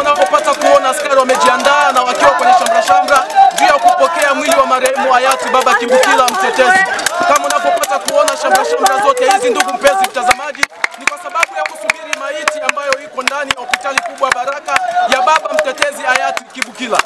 Kama unapopata kuona askari wamejiandaa na wakiwa kwenye shamra juu ya kupokea mwili wa marehemu hayati Baba Kibukila Mtetezi. Kama unapopata kuona shamra zote hizi, ndugu mpenzi mtazamaji, ni kwa sababu ya kusubiri maiti ambayo iko ndani ya hospitali kubwa Baraka ya Baba Mtetezi hayati Kibukila.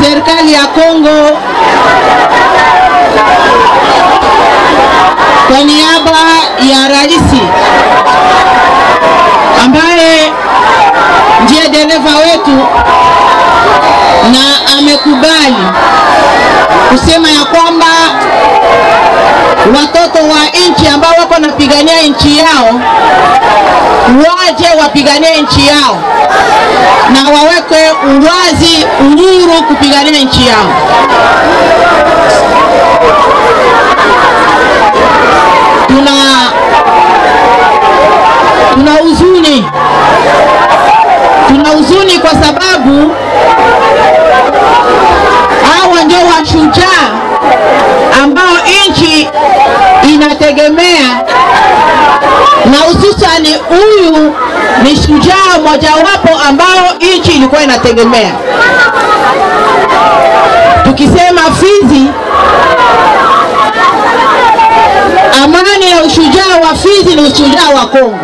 Serikali ya Kongo kwa niaba ya rais ambaye ndiye dereva wetu na amekubali kusema ya kwamba watoto wa nchi ambao wako napigania nchi yao waje wapiganie nchi yao na waweke uwazi uhuru kupigania nchi yao. Tuna huzuni kwa sababu hawa ndio washujaa ambao nchi inategemea, na hususani huyu ni shujaa mojawapo ambao nchi ilikuwa inategemea. Tukisema Fizi, amani na ushujaa wa Fizi ni ushujaa wa Kongo.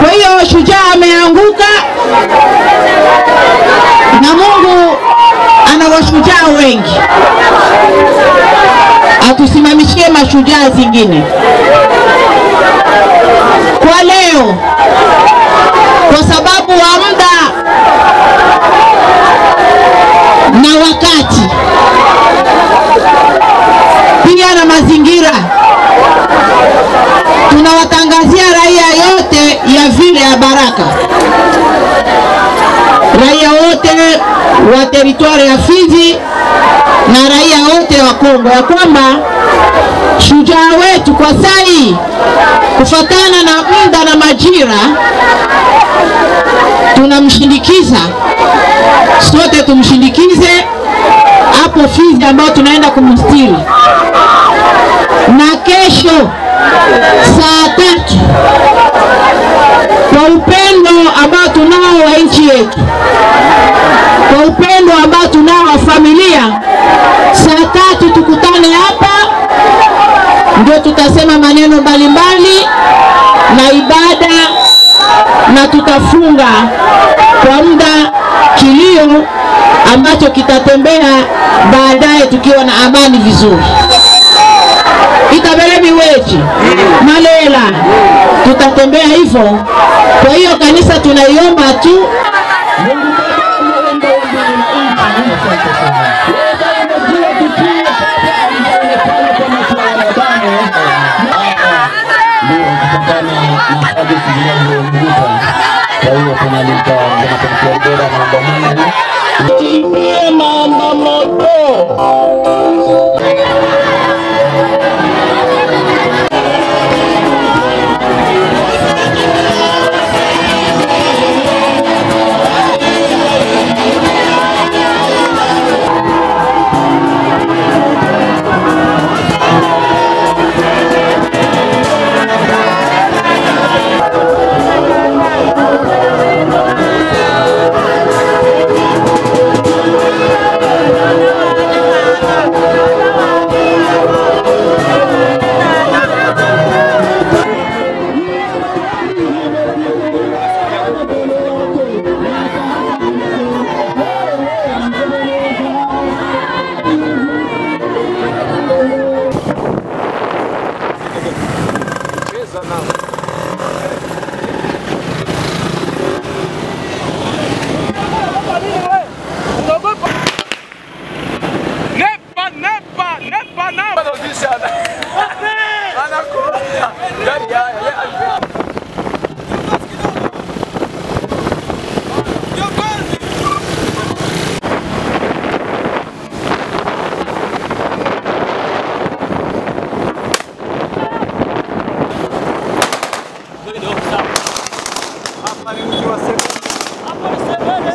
Kwa hiyo shujaa ameanguka na Mungu ana washujaa wengi. Atusimamishie mashujaa zingine. Kwa leo, kwa sababu wa muda na wakati pia na mazingira, tunawatangazia raia yote ya vile ya Baraka, raia wote wa teritwari ya Fizi na raia wote wa Kongo ya kwamba shujaa wetu kwa sai, kufatana na muda na majira, tunamshindikiza. Sote tumshindikize hapo Fizi ambao tunaenda kumstiri. Na kesho saa 3 kwa upendo ambao tunao wa nchi yetu, kwa upendo ambao tunao wa familia, saa 3 tukutane hapa, ndio tutasema maneno mbalimbali na ibada, na tutafunga kwa muda kilio ambacho kitatembea baadaye tukiwa na amani vizuri. Itabelemi wechi Malela tutatembea hivyo. Kwa hiyo kanisa tunaiomba tu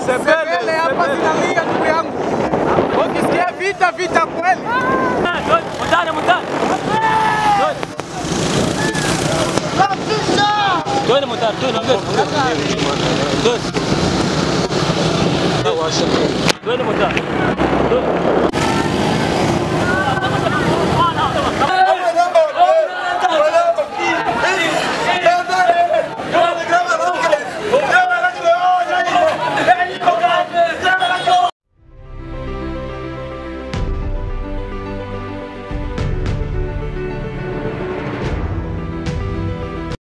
Sebele hapa zinalia ndugu yangu. Ukisikia vita kweli. Mutane. Twende mutane, twende mutane.